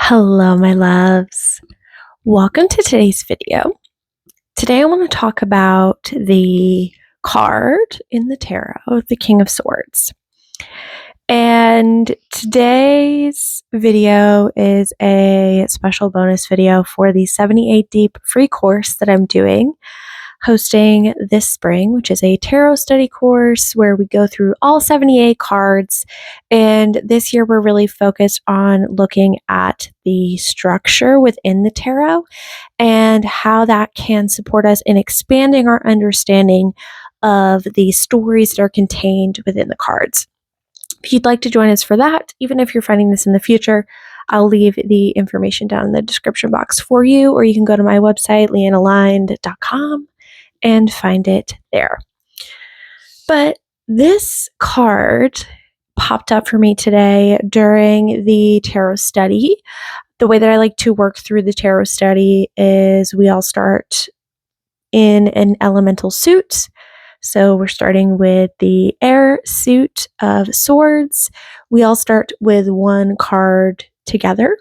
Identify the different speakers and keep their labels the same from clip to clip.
Speaker 1: Hello, my loves. Welcome to today's video. Today I want to talk about the card in the tarot, the King of Swords. And today's video is a special bonus video for the 78 Deep free course that I'm hosting this spring, which is a tarot study course where we go through all 78 cards. And this year we're really focused on looking at the structure within the tarot and how that can support us in expanding our understanding of the stories that are contained within the cards. If you'd like to join us for that, even if you're finding this in the future, I'll leave the information down in the description box for you, or you can go to my website, leannealigned.com, and find it there. But this card popped up for me today during the tarot study. The way that I like to work through the tarot study is we all start in an elemental suit. So we're starting with the air suit of swords. We all start with one card together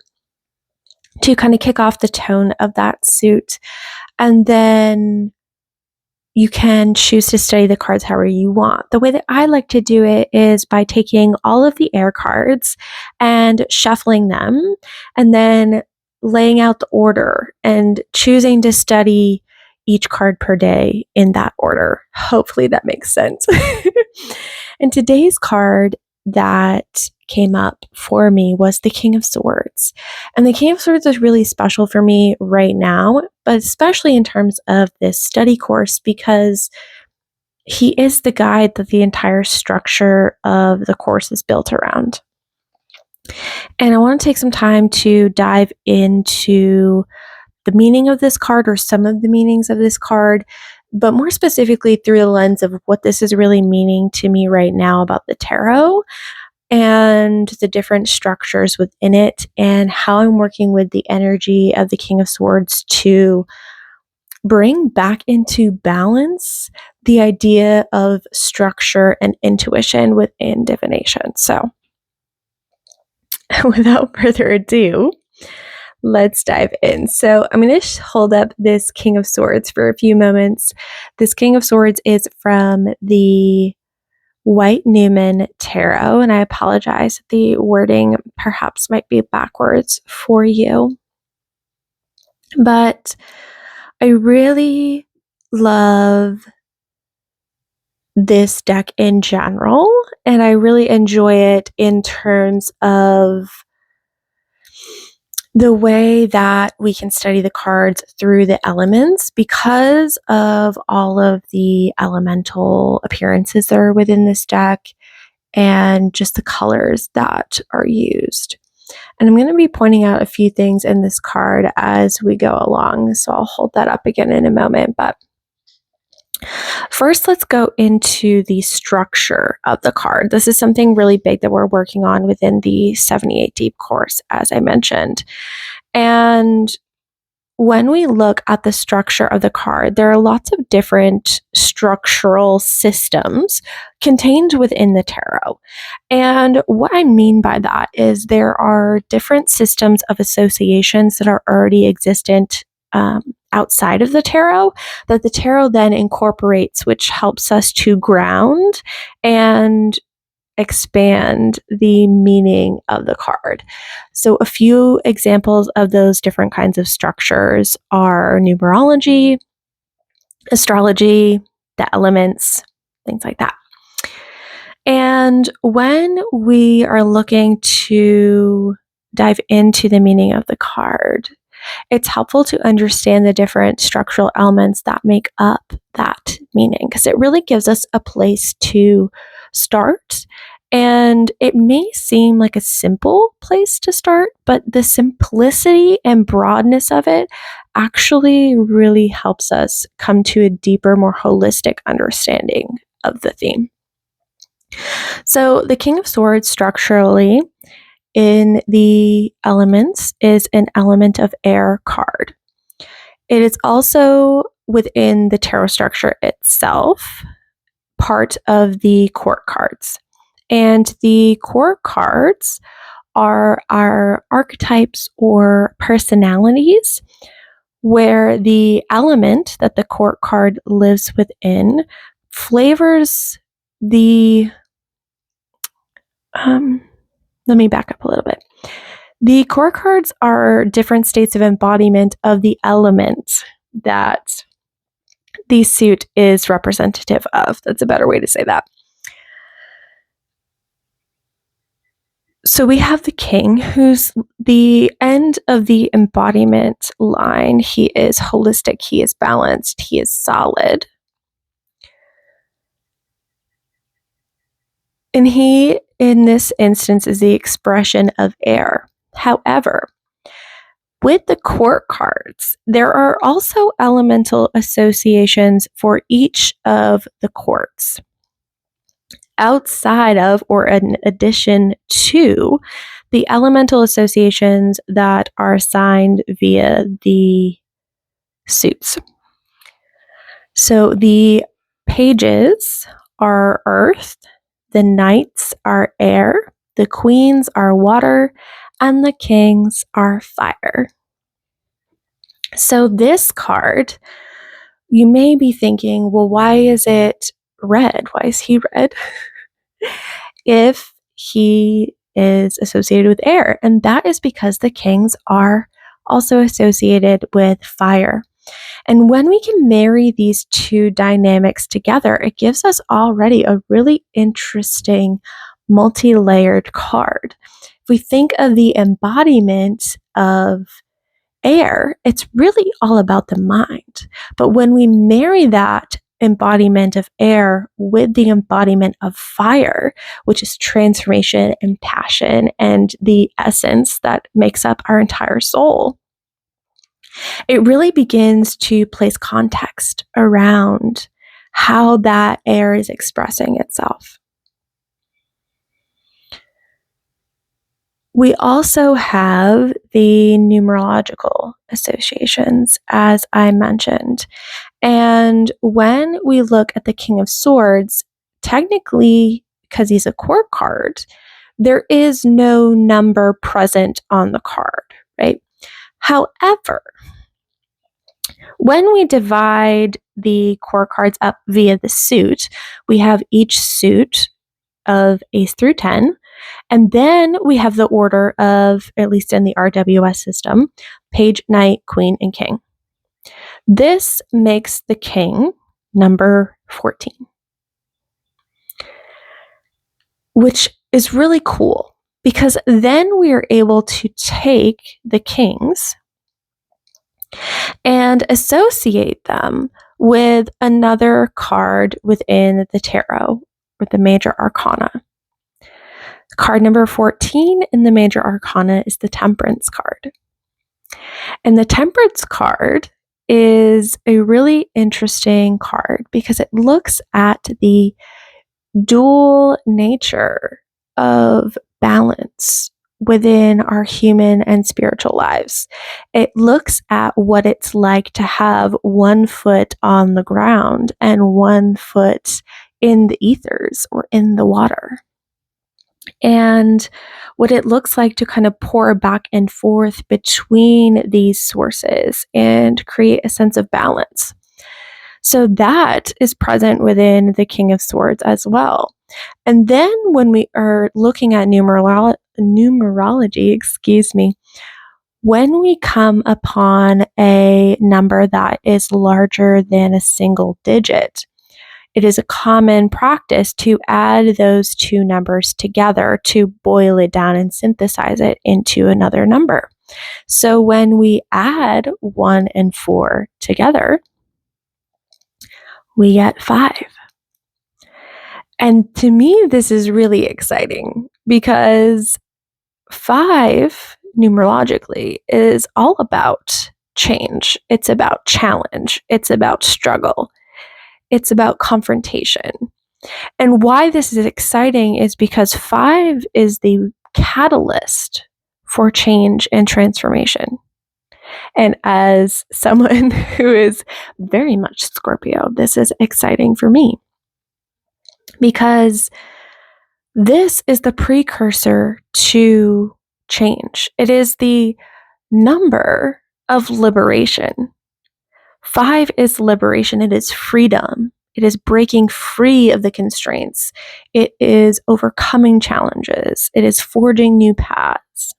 Speaker 1: to kind of kick off the tone of that suit. And then you can choose to study the cards however you want. The way that I like to do it is by taking all of the air cards and shuffling them, and then laying out the order and choosing to study each card per day in that order. Hopefully that makes sense. And today's card that came up for me was the King of Swords. And the King of Swords is really special for me right now, but especially in terms of this study course, because he is the guide that the entire structure of the course is built around. And I want to take some time to dive into the meaning of this card, or some of the meanings of this card, but more specifically through the lens of what this is really meaning to me right now about the tarot and the different structures within it, and how I'm working with the energy of the King of Swords to bring back into balance the idea of structure and intuition within divination. So, without further ado, let's dive in. So I'm going to hold up this King of Swords for a few moments. This King of Swords is from the White Newman Tarot, and I apologize, the wording perhaps might be backwards for you. But I really love this deck in general, and I really enjoy it in terms of the way that we can study the cards through the elements because of all of the elemental appearances that are within this deck and just the colors that are used. And I'm going to be pointing out a few things in this card as we go along, so I'll hold that up again in a moment. But first, let's go into the structure of the card. This is something really big that we're working on within the 78 Deep course, as I mentioned. And when we look at the structure of the card, there are lots of different structural systems contained within the tarot. And what I mean by that is there are different systems of associations that are already existent outside of the tarot that the tarot then incorporates, which helps us to ground and expand the meaning of the card. So a few examples of those different kinds of structures are numerology, astrology, the elements, things like that. And when we are looking to dive into the meaning of the card, it's helpful to understand the different structural elements that make up that meaning, because it really gives us a place to start. And it may seem like a simple place to start, but the simplicity and broadness of it actually really helps us come to a deeper, more holistic understanding of the theme. So the King of Swords structurally in the elements is an element of air card. It is also within the tarot structure itself, part of the court cards. And the court cards are our archetypes or personalities, where the element that the court card lives within flavors the let me back up a little bit. The court cards are different states of embodiment of the element that the suit is representative of. That's a better way to say that. So we have the king, who's the end of the embodiment line. He is holistic, he is balanced, he is solid. And he, in this instance, is the expression of air. However, with the court cards, there are also elemental associations for each of the courts. Outside of or in addition to the elemental associations that are assigned via the suits. So the pages are earth, the knights are air, the queens are water, and the kings are fire. So this card, you may be thinking, well, why is it red? Why is he red? If he is associated with air. And that is because the kings are also associated with fire. And when we can marry these two dynamics together, it gives us already a really interesting multi-layered card. If we think of the embodiment of air, it's really all about the mind. But when we marry that embodiment of air with the embodiment of fire, which is transformation and passion and the essence that makes up our entire soul, it really begins to place context around how that air is expressing itself. We also have the numerological associations, as I mentioned. And when we look at the King of Swords, technically, because he's a court card, there is no number present on the card, right? However, when we divide the court cards up via the suit, we have each suit of ace through 10. And then we have the order of, at least in the RWS system, page, knight, queen, and king. This makes the king number 14, which is really cool because then we are able to take the kings and associate them with another card within the tarot, with the major arcana. Card number 14 in the major arcana is the Temperance card. And the Temperance card is a really interesting card because it looks at the dual nature of balance within our human and spiritual lives. It looks at what it's like to have one foot on the ground and one foot in the ethers or in the water. And what it looks like to kind of pour back and forth between these sources and create a sense of balance. So that is present within the King of Swords as well. And then when we are looking at numerology, when we come upon a number that is larger than a single digit, it is a common practice to add those two numbers together to boil it down and synthesize it into another number. So when we add 1 and 4 together, we get 5. And to me, this is really exciting because 5, numerologically, is all about change. It's about challenge. It's about struggle. It's about confrontation. And why this is exciting is because 5 is the catalyst for change and transformation. And as someone who is very much Scorpio, this is exciting for me because this is the precursor to change. It is the number of liberation. 5 is liberation. It is freedom. It is breaking free of the constraints. It is overcoming challenges. It is forging new paths.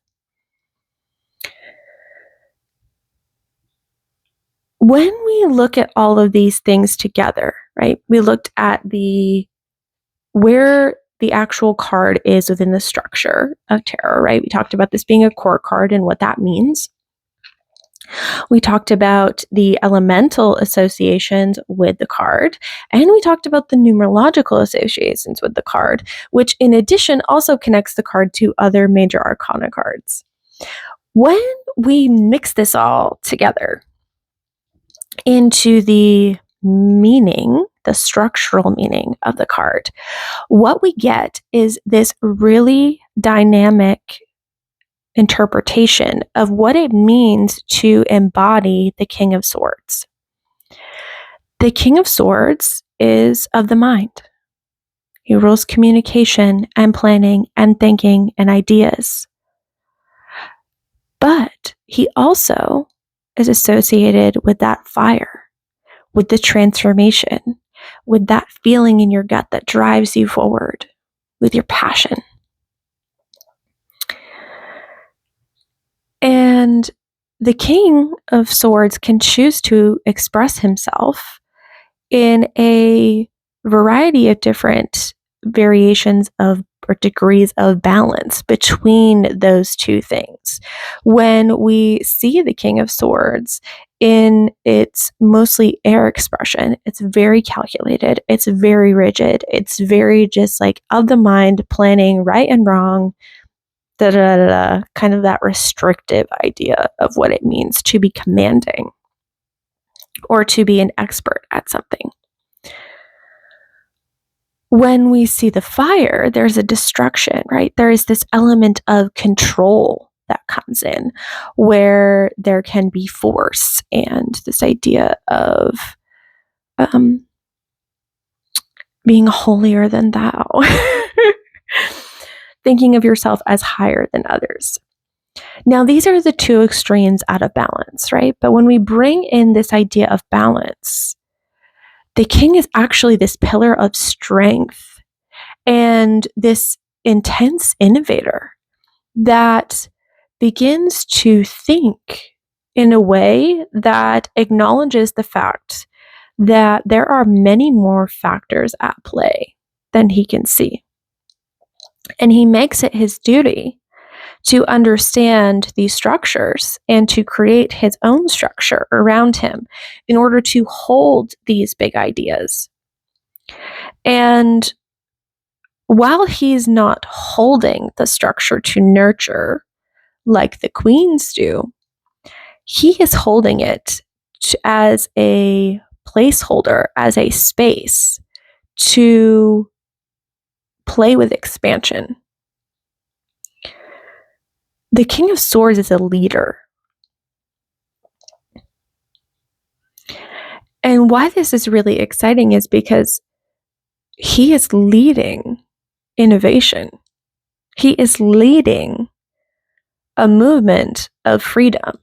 Speaker 1: When we look at all of these things together, right, we looked at where the actual card is within the structure of tarot, right? We talked about this being a core card and what that means. We talked about the elemental associations with the card, and we talked about the numerological associations with the card, which in addition also connects the card to other major arcana cards. When we mix this all together into the meaning, the structural meaning of the card, what we get is this really dynamic interpretation of what it means to embody the King of Swords. The King of Swords is of the mind. He rules communication and planning and thinking and ideas. But he also is associated with that fire, with the transformation, with that feeling in your gut that drives you forward, with your passion. And the King of Swords can choose to express himself in a variety of different variations of or degrees of balance between those two things. When we see the King of Swords in its mostly air expression, it's very calculated, it's very rigid, it's very just like of the mind, planning right and wrong, kind of that restrictive idea of what it means to be commanding or to be an expert at something. When we see the fire, there's a destruction, right? There is this element of control that comes in where there can be force and this idea of being holier than thou, thinking of yourself as higher than others. Now, these are the two extremes out of balance, right? But when we bring in this idea of balance, the king is actually this pillar of strength and this intense innovator that begins to think in a way that acknowledges the fact that there are many more factors at play than he can see. And he makes it his duty to understand these structures and to create his own structure around him in order to hold these big ideas. And while he's not holding the structure to nurture like the queens do, he is holding it as a placeholder, as a space to play with expansion. The King of Swords is a leader. And why this is really exciting is because he is leading innovation. He is leading a movement of freedom.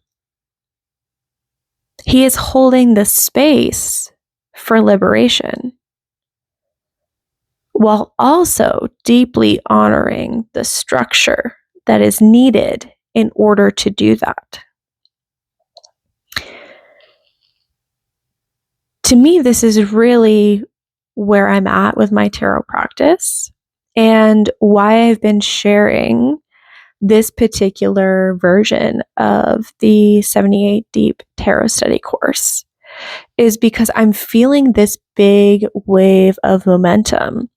Speaker 1: He is holding the space for liberation while also deeply honoring the structure that is needed in order to do that. To me, this is really where I'm at with my tarot practice and why I've been sharing this particular version of the 78 Deep Tarot Study course is because I'm feeling this big wave of momentum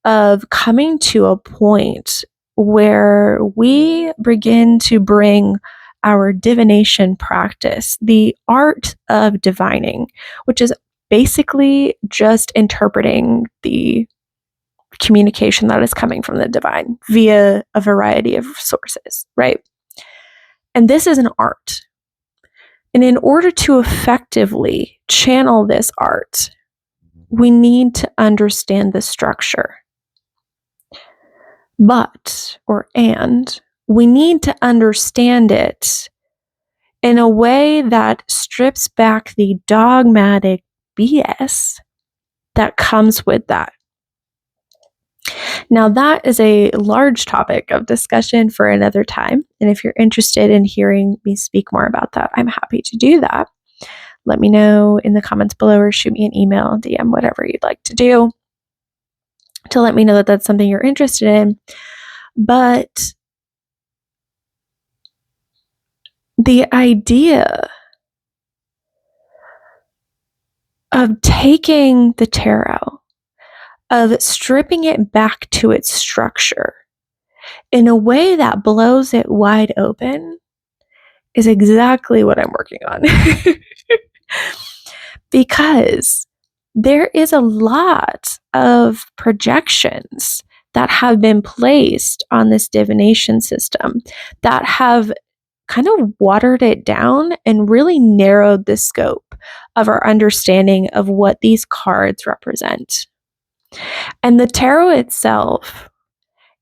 Speaker 1: of coming to a point where we begin to bring our divination practice, the art of divining, which is basically just interpreting the communication that is coming from the divine via a variety of sources, right? And this is an art. And in order to effectively channel this art, we need to understand the structure. And we need to understand it in a way that strips back the dogmatic BS that comes with that. Now, that is a large topic of discussion for another time. And if you're interested in hearing me speak more about that, I'm happy to do that. Let me know in the comments below or shoot me an email, DM, whatever you'd like to do to let me know that that's something you're interested in. But the idea of taking the tarot, of stripping it back to its structure in a way that blows it wide open is exactly what I'm working on. Because there is a lot of projections that have been placed on this divination system that have kind of watered it down and really narrowed the scope of our understanding of what these cards represent. And the tarot itself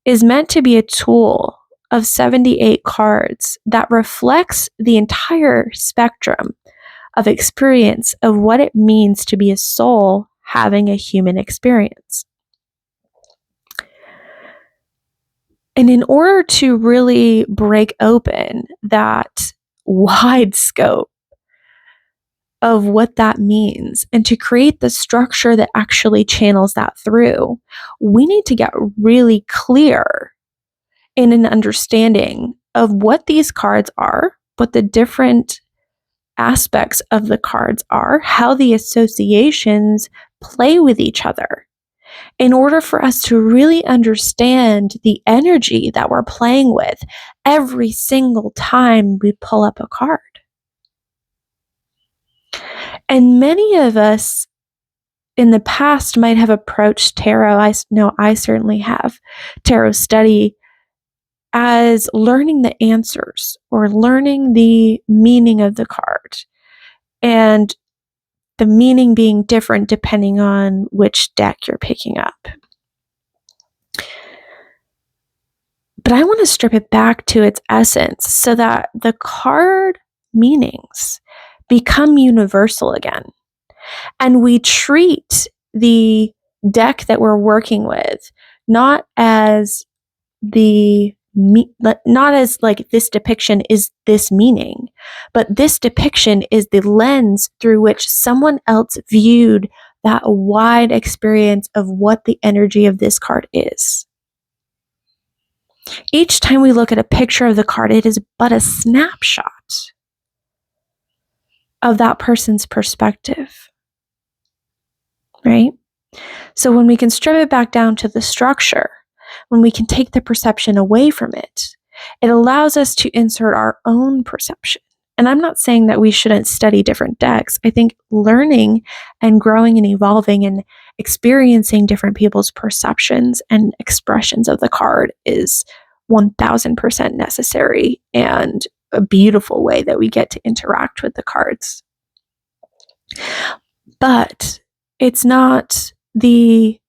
Speaker 1: is meant to be a tool of 78 cards that reflects the entire spectrum of experience of what it means to be a soul having a human experience. And in order to really break open that wide scope of what that means and to create the structure that actually channels that through, we need to get really clear in an understanding of what these cards are, what the different aspects of the cards are, how the associations play with each other, in order for us to really understand the energy that we're playing with every single time we pull up a card. And many of us in the past might have approached tarot, I certainly have, tarot study as learning the answers or learning the meaning of the card, and the meaning being different depending on which deck you're picking up. But I want to strip it back to its essence so that the card meanings become universal again. And we treat the deck that we're working with not as like this depiction is this meaning, but this depiction is the lens through which someone else viewed that wide experience of what the energy of this card is. Each time we look at a picture of the card, it is but a snapshot of that person's perspective, right? So when we can strip it back down to the structure, when we can take the perception away from it, it allows us to insert our own perception. And I'm not saying that we shouldn't study different decks. I think learning and growing and evolving and experiencing different people's perceptions and expressions of the card is 1000% necessary and a beautiful way that we get to interact with the cards. But it's not the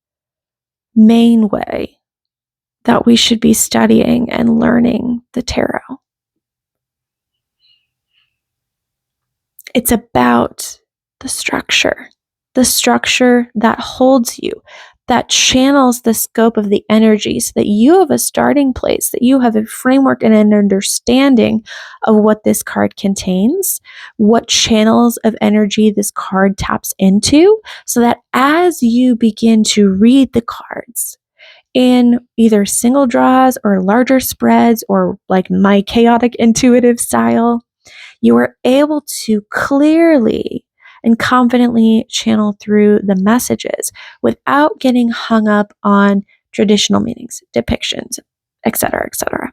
Speaker 1: main way that we should be studying and learning the tarot. It's about the structure that holds you, that channels the scope of the energy so that you have a starting place, that you have a framework and an understanding of what this card contains, what channels of energy this card taps into, so that as you begin to read the cards in either single draws or larger spreads or like my chaotic intuitive style, you are able to clearly and confidently channel through the messages without getting hung up on traditional meanings, depictions, etc., etc.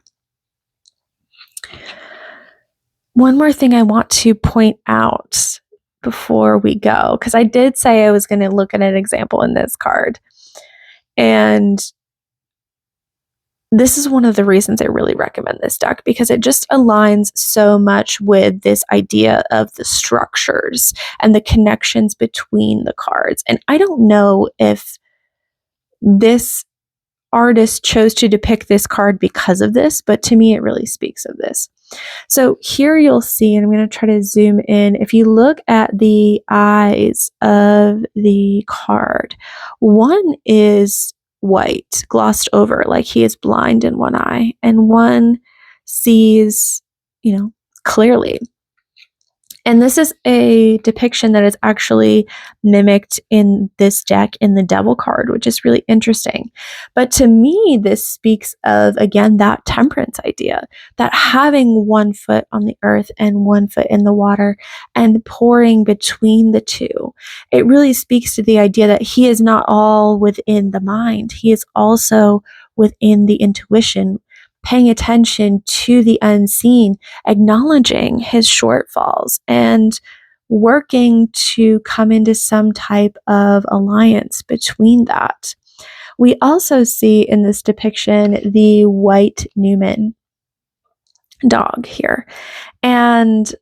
Speaker 1: One more thing I want to point out before we go, because I did say I was going to look at an example in this card, and this is one of the reasons I really recommend this deck, because it just aligns so much with this idea of the structures and the connections between the cards. And I don't know if this artist chose to depict this card because of this, but to me, it really speaks of this. So here you'll see, and I'm going to try to zoom in. If you look at the eyes of the card, one is white, glossed over, like he is blind in one eye, and one sees, clearly. And this is a depiction that is actually mimicked in this deck in the Devil card, which is really interesting. But to me, this speaks of, again, that temperance idea, that having one foot on the earth and one foot in the water and pouring between the two. It really speaks to the idea that he is not all within the mind. He is also within the intuition, paying attention to the unseen, acknowledging his shortfalls, and working to come into some type of alliance between that. We also see in this depiction the white Newman dog here. And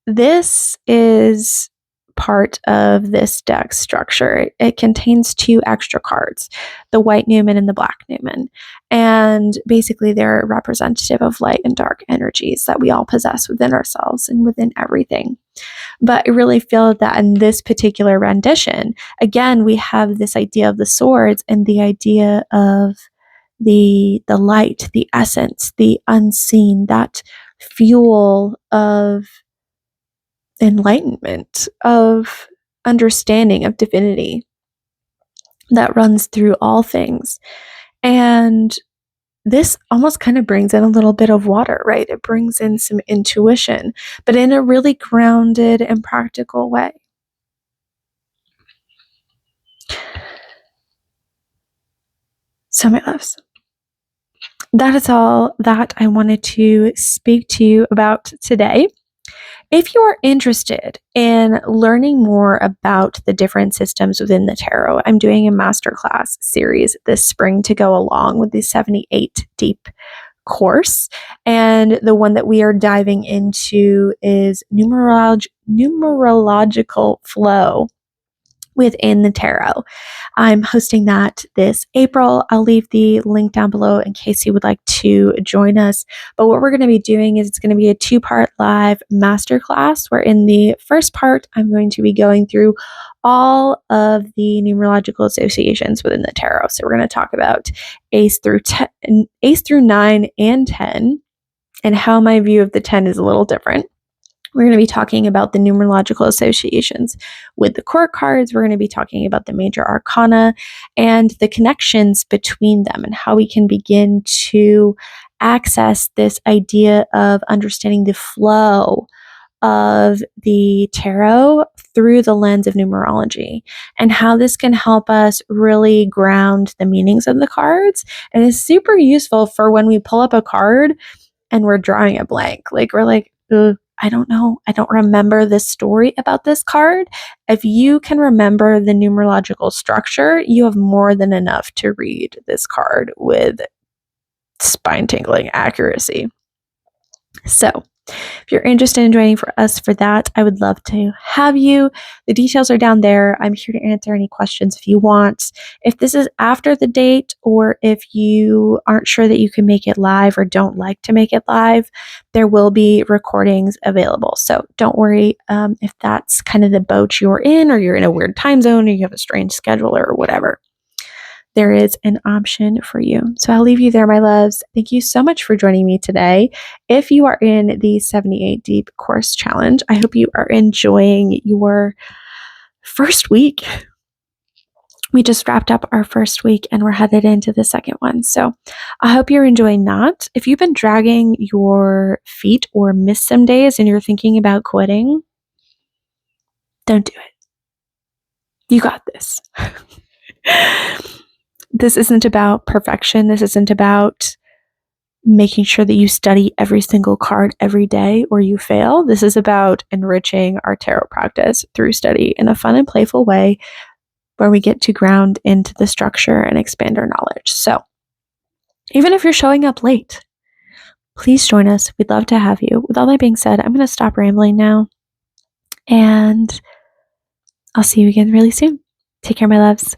Speaker 1: this is part of this deck structure. It contains 2 extra cards, the white Newman and the black Newman. And basically they're representative of light and dark energies that we all possess within ourselves and within everything. But I really feel that in this particular rendition, again, we have this idea of the swords and the idea of the light, the essence, the unseen, that fuel of enlightenment, of understanding, of divinity that runs through all things. And this almost kind of brings in a little bit of water, right? It brings in some intuition, but in a really grounded and practical way. So, my loves, that is all that I wanted to speak to you about today. If you are interested in learning more about the different systems within the tarot, I'm doing a masterclass series this spring to go along with the 78 Deep course. And the one that we are diving into is numerological flow within the tarot. I'm hosting that this April. I'll leave the link down below in case you would like to join us. But what we're going to be doing is it's going to be a 2-part live masterclass, where in the first part, I'm going to be going through all of the numerological associations within the tarot. So we're going to talk about Ace through 9 and 10, and how my view of the 10 is a little different. We're going to be talking about the numerological associations with the court cards. We're going to be talking about the major arcana and the connections between them, and how we can begin to access this idea of understanding the flow of the tarot through the lens of numerology, and how this can help us really ground the meanings of the cards. And it's super useful for when we pull up a card and we're drawing a blank. Like, we're like, I don't know. I don't remember the story about this card. If you can remember the numerological structure, you have more than enough to read this card with spine-tingling accuracy. So, if you're interested in joining us for that, I would love to have you. The details are down there. I'm here to answer any questions if you want. If this is after the date, or if you aren't sure that you can make it live or don't like to make it live, there will be recordings available. So don't worry if that's kind of the boat you're in, or you're in a weird time zone, or you have a strange schedule or whatever. There is an option for you. So I'll leave you there, my loves. Thank you so much for joining me today. If you are in the 78 Deep Course Challenge, I hope you are enjoying your first week. We just wrapped up our first week and we're headed into the second one. So I hope you're enjoying that. If you've been dragging your feet or missed some days and you're thinking about quitting, don't do it. You got this. This isn't about perfection. This isn't about making sure that you study every single card every day or you fail. This is about enriching our tarot practice through study in a fun and playful way, where we get to ground into the structure and expand our knowledge. So even if you're showing up late, please join us. We'd love to have you. With all that being said, I'm going to stop rambling now, and I'll see you again really soon. Take care, my loves.